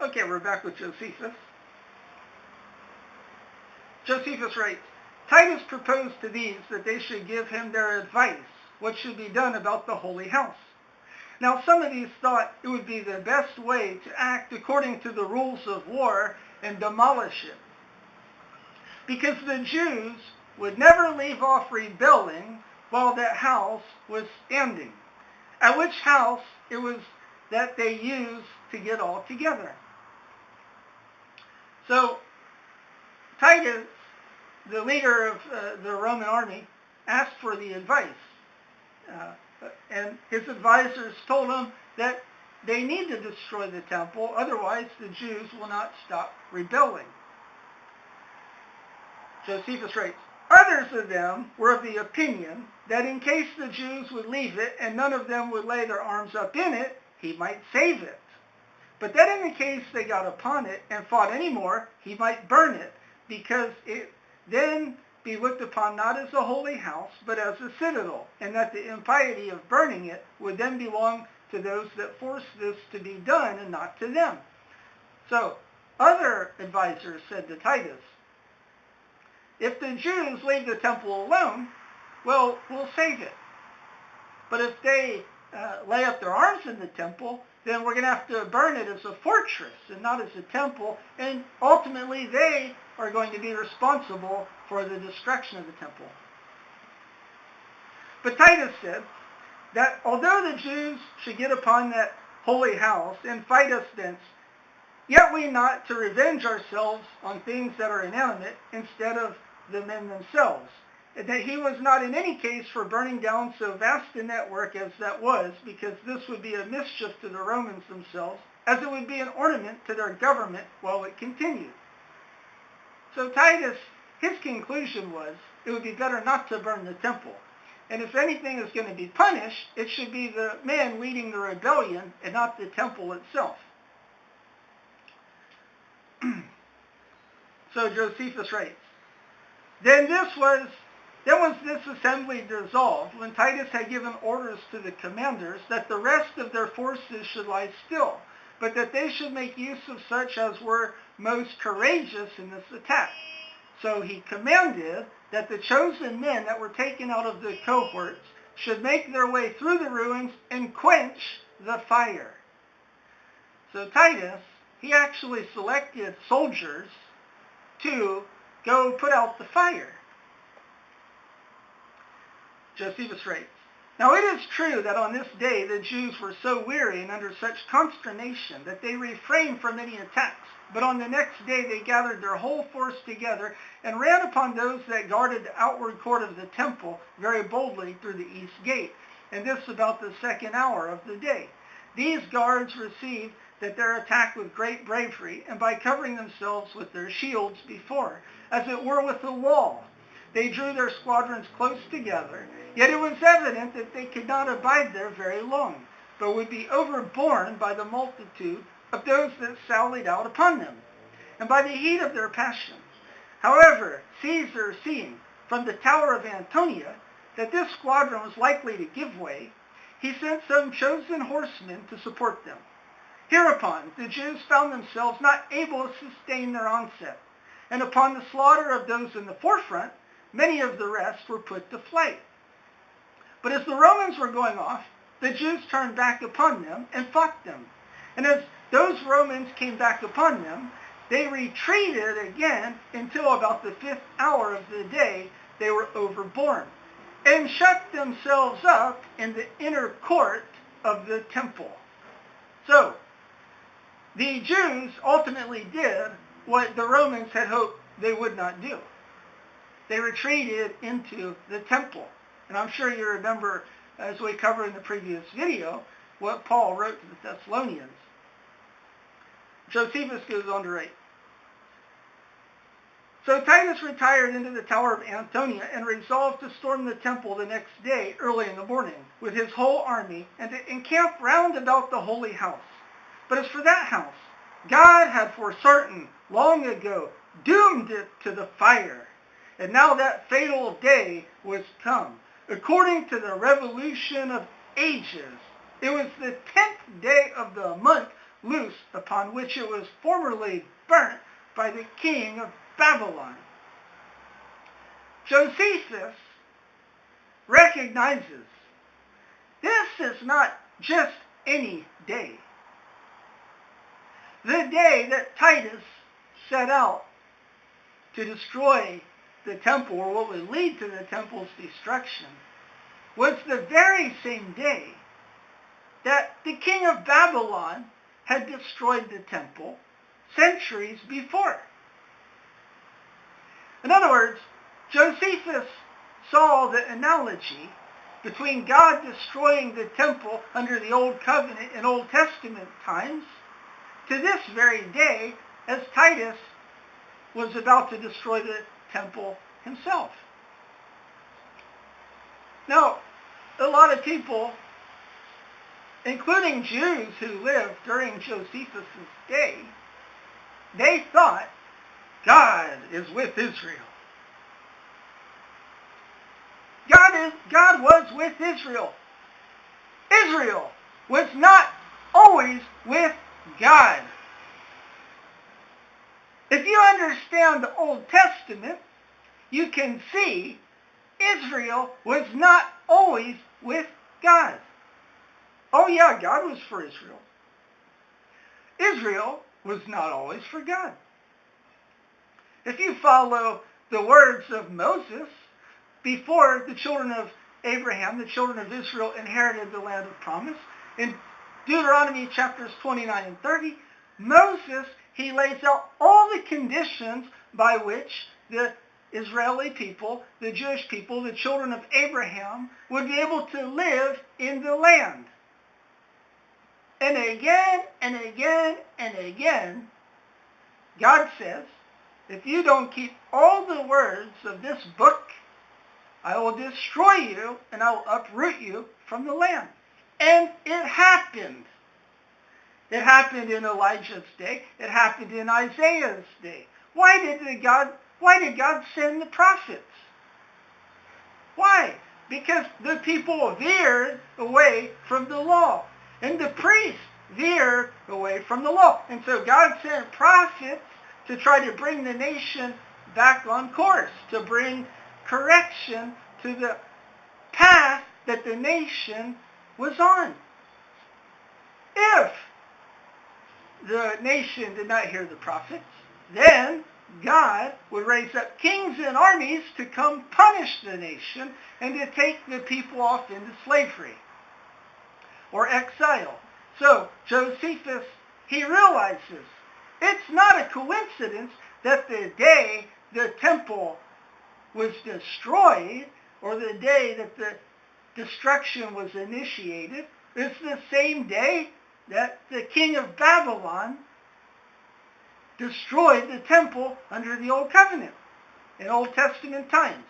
Okay, we're back with Josephus. Josephus writes, Titus proposed to these that they should give him their advice, what should be done about the holy house. Now some of these thought it would be the best way to act according to the rules of war and demolish it, because the Jews would never leave off rebelling while that house was standing, at which house it was that they used to get all together. So Titus, the leader of the Roman army, asked for the advice. And his advisors told him that they need to destroy the temple, otherwise the Jews will not stop rebelling. Josephus writes, others of them were of the opinion that in case the Jews would leave it and none of them would lay their arms up in it, he might save it. But that in the case they got upon it and fought any more, he might burn it, because it then be looked upon not as a holy house, but as a citadel, and that the impiety of burning it would then belong to those that forced this to be done and not to them. So other advisors said to Titus, if the Jews leave the temple alone, well, we'll save it. But if they lay up their arms in the temple, then we're going to have to burn it as a fortress and not as a temple, and ultimately they are going to be responsible for the destruction of the temple. But Titus said that although the Jews should get upon that holy house and fight us thence, yet we not to revenge ourselves on things that are inanimate instead of the men themselves, and that he was not in any case for burning down so vast a network as that was, because this would be a mischief to the Romans themselves, as it would be an ornament to their government while it continued. So Titus, his conclusion was, it would be better not to burn the temple. And if anything is going to be punished, it should be the men leading the rebellion and not the temple itself. So Josephus writes, Then was this assembly dissolved, when Titus had given orders to the commanders that the rest of their forces should lie still, but that they should make use of such as were most courageous in this attack. So he commanded that the chosen men that were taken out of the cohorts should make their way through the ruins and quench the fire. So Titus, he actually selected soldiers to go put out the fire. Josephus writes, Now it is true that on this day the Jews were so weary and under such consternation that they refrained from any attacks. But on the next day they gathered their whole force together and ran upon those that guarded the outward court of the temple very boldly through the east gate, and this about the 2nd hour of the day. These guards received that their attack with great bravery, and by covering themselves with their shields before, as it were with a wall, they drew their squadrons close together. Yet it was evident that they could not abide there very long, but would be overborne by the multitude of those that sallied out upon them, and by the heat of their passions. However, Caesar, seeing from the tower of Antonia that this squadron was likely to give way, he sent some chosen horsemen to support them. Hereupon the Jews found themselves not able to sustain their onset, and upon the slaughter of those in the forefront, many of the rest were put to flight. But as the Romans were going off, the Jews turned back upon them and fought them. And as those Romans came back upon them, they retreated again until about the 5th hour of the day they were overborne, and shut themselves up in the inner court of the temple. So, the Jews ultimately did what the Romans had hoped they would not do. They retreated into the temple. And I'm sure you remember, as we covered in the previous video, what Paul wrote to the Thessalonians. Josephus goes on to write, So Titus retired into the tower of Antonia and resolved to storm the temple the next day early in the morning with his whole army and to encamp round about the holy house. But as for that house, God had for certain long ago doomed it to the fire. And now that fatal day was come. According to the revolution of ages, it was the 10th day of the month loose, upon which it was formerly burnt by the king of Babylon. Josephus recognizes this is not just any day. The day that Titus set out to destroy the temple, or what would lead to the temple's destruction, was the very same day that the king of Babylon had destroyed the temple centuries before. In other words, Josephus saw the analogy between God destroying the temple under the Old Covenant and Old Testament times to this very day as Titus was about to destroy the temple himself. Now, a lot of people, including Jews who lived during Josephus' day, they thought God is with Israel. God was with Israel. Israel was not always with God. If you understand the Old Testament, you can see Israel was not always with God. Oh yeah, God was for Israel. Israel was not always for God. If you follow the words of Moses, before the children of Abraham, the children of Israel, inherited the land of promise, in Deuteronomy chapters 29 and 30, Moses, he lays out all the conditions by which the Israeli people, the Jewish people, the children of Abraham, would be able to live in the land. And again, and again, and again, God says, if you don't keep all the words of this book, I will destroy you and I will uproot you from the land. And it happened. It happened in Elijah's day. It happened in Isaiah's day. Why did God send the prophets? Why? Because the people veered away from the law. And the priests veered away from the law. And so God sent prophets to try to bring the nation back on course, to bring correction to the path that the nation was on. If the nation did not hear the prophets, then God would raise up kings and armies to come punish the nation and to take the people off into slavery or exile. So Josephus, he realizes it's not a coincidence that the day the temple was destroyed, or the day that the destruction was initiated, it's the same day that the king of Babylon destroyed the temple under the Old Covenant in Old Testament times.